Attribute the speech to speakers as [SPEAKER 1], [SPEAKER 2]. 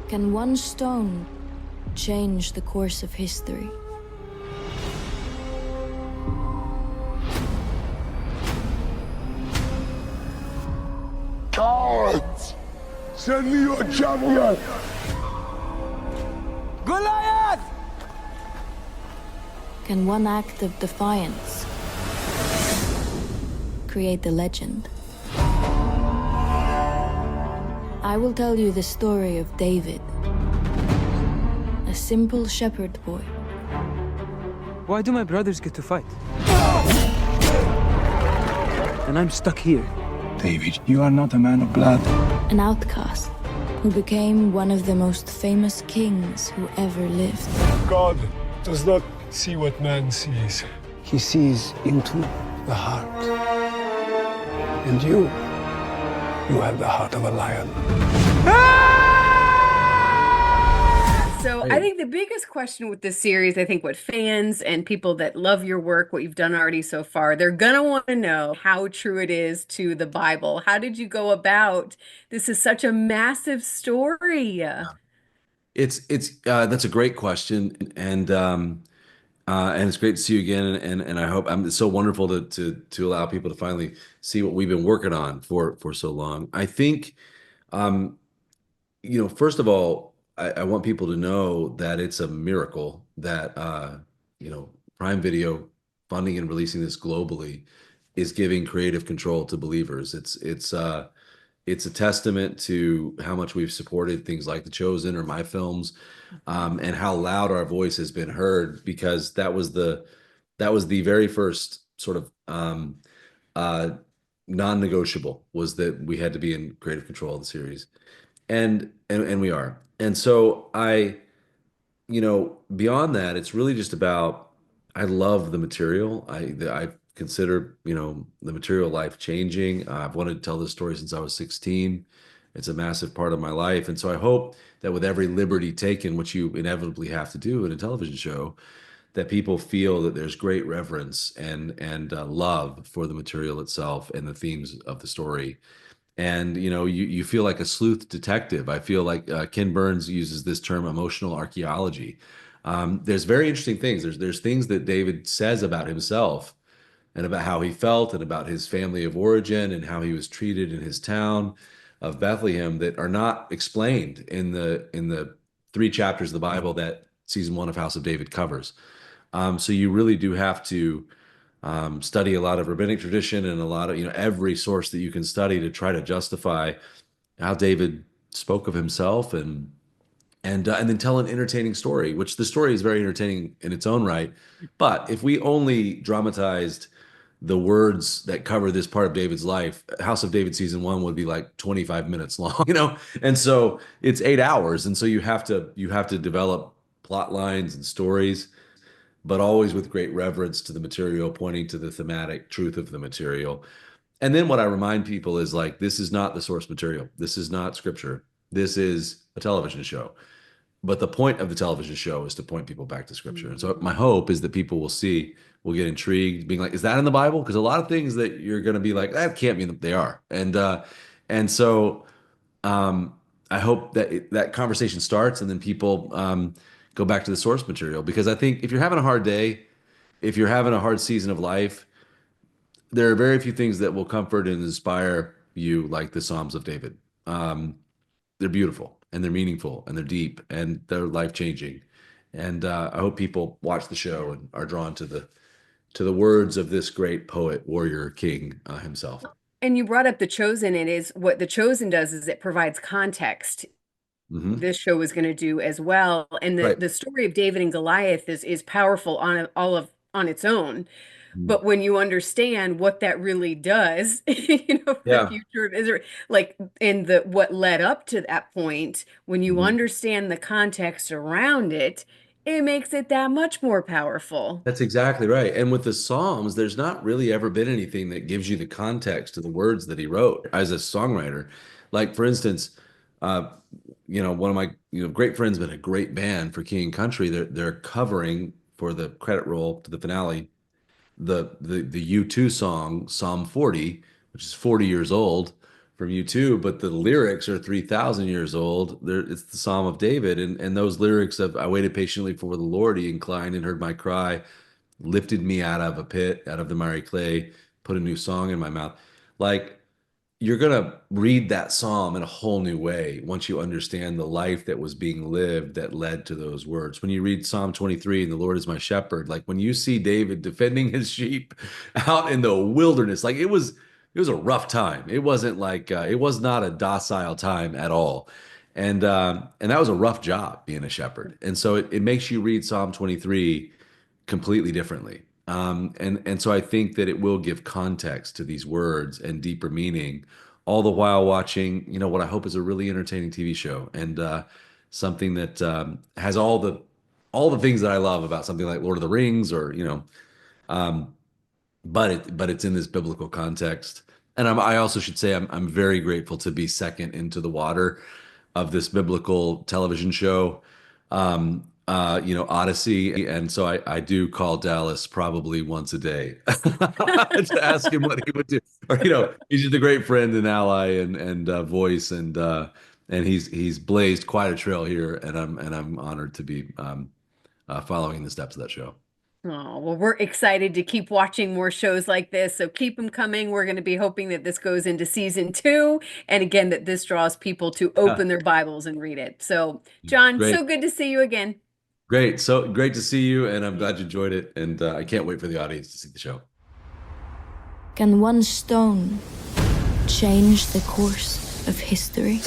[SPEAKER 1] Can one stone change the course of history?
[SPEAKER 2] Cowards! Send me your champion!
[SPEAKER 3] Goliath!
[SPEAKER 1] Can one act of defiance create the legend? I will tell you the story of David, a simple shepherd boy.
[SPEAKER 3] Why do my brothers get to fight? And I'm stuck here.
[SPEAKER 2] David, you are not a man of blood.
[SPEAKER 1] An outcast who became one of the most famous kings who ever lived.
[SPEAKER 2] God does not see what man sees. He sees into the heart. And you have the heart of a lion.
[SPEAKER 4] So I think the biggest question with this series, I think what fans and people that love your work, what you've done already so far, they're gonna want to know how true it is to the Bible. How did you go about? This is such a massive story.
[SPEAKER 5] It's that's a great question, and it's great to see you again. And I hope it's so wonderful to allow people to finally see what we've been working on for so long. I think, first of all, I want people to know that it's a miracle that Prime Video funding and releasing this globally is giving creative control to believers. It's a testament to how much we've supported things like The Chosen or my films, and how loud our voice has been heard, because that was the very first sort of non-negotiable, was that we had to be in creative control of the series, and we are. And so beyond that, it's really just about, I love the material. I consider, the material life-changing. I've wanted to tell this story since I was 16. It's a massive part of my life. And so I hope that with every liberty taken, which you inevitably have to do in a television show, that people feel that there's great reverence and love for the material itself and the themes of the story. And you feel like a sleuth detective. I feel like Ken Burns uses this term, emotional archaeology. There's very interesting things. There's things that David says about himself and about how he felt and about his family of origin and how he was treated in his town of Bethlehem that are not explained in the 3 chapters of the Bible that season 1 of House of David covers. So you really do have to study a lot of rabbinic tradition and a lot of, every source that you can study to try to justify how David spoke of himself, and then tell an entertaining story, which the story is very entertaining in its own right. But if we only dramatized the words that cover this part of David's life, House of David season 1 would be like 25 minutes long, and so it's 8 hours. And so you have to develop plot lines and stories, but always with great reverence to the material, pointing to the thematic truth of the material. And then what I remind people is, like, this is not the source material. This is not scripture. This is a television show. But the point of the television show is to point people back to scripture. And so my hope is that people will get intrigued, being like, is that in the Bible? Because a lot of things that you're going to be like, that can't mean that they are. And so I hope that that conversation starts, and then people go back to the source material. Because I think if you're having a hard day, if you're having a hard season of life, there are very few things that will comfort and inspire you like the Psalms of David. They're beautiful, and they're meaningful, and they're deep, and they're life-changing. And I hope people watch the show and are drawn to the words of this great poet, warrior, king himself.
[SPEAKER 4] And you brought up The Chosen. It is what The Chosen does is it provides context.
[SPEAKER 5] Mm-hmm.
[SPEAKER 4] This show is going to do as well. And
[SPEAKER 5] Right.
[SPEAKER 4] the story of David and Goliath is powerful on its own. But when you understand what that really does, for the
[SPEAKER 5] Yeah.
[SPEAKER 4] future of Israel, like what led up to that point, when you understand the context around it, it makes it that much more powerful.
[SPEAKER 5] That's exactly right. And with the Psalms, there's not really ever been anything that gives you the context to the words that he wrote as a songwriter. Like, for instance, one of my great friends, been a great band for King and Country. They're covering, for the credit roll to the finale, the U2 song Psalm 40, which is 40 years old, from you too, but the lyrics are 3,000 years old. It's the Psalm of David, and those lyrics of "I waited patiently for the Lord; He inclined and heard my cry, lifted me out of a pit, out of the miry clay, put a new song in my mouth." Like, you're going to read that psalm in a whole new way once you understand the life that was being lived that led to those words. When you read Psalm 23, and the Lord is my shepherd, like when you see David defending his sheep out in the wilderness, like it was a rough time. It wasn't like it was not a docile time at all. And that was a rough job, being a shepherd. And so it makes you read Psalm 23 completely differently. And so I think that it will give context to these words and deeper meaning, all the while watching, what I hope is a really entertaining TV show, and something that has all the things that I love about something like Lord of the Rings, or but it's in this biblical context. And I also should say I'm very grateful to be second into the water of this biblical television show. Odyssey. And so I do call Dallas probably once a day to ask him what he would do. Or, he's just a great friend and ally and voice, and he's blazed quite a trail here, and I'm honored to be following the steps of that show.
[SPEAKER 4] Oh, well, we're excited to keep watching more shows like this. So keep them coming. We're going to be hoping that this goes into season 2. And again, that this draws people to open their Bibles and read it. So, Jon,
[SPEAKER 5] Great.
[SPEAKER 4] So good to see you again.
[SPEAKER 5] Great. So great to see you. And I'm glad you enjoyed it. And I can't wait for the audience to see the show.
[SPEAKER 1] Can one stone change the course of history?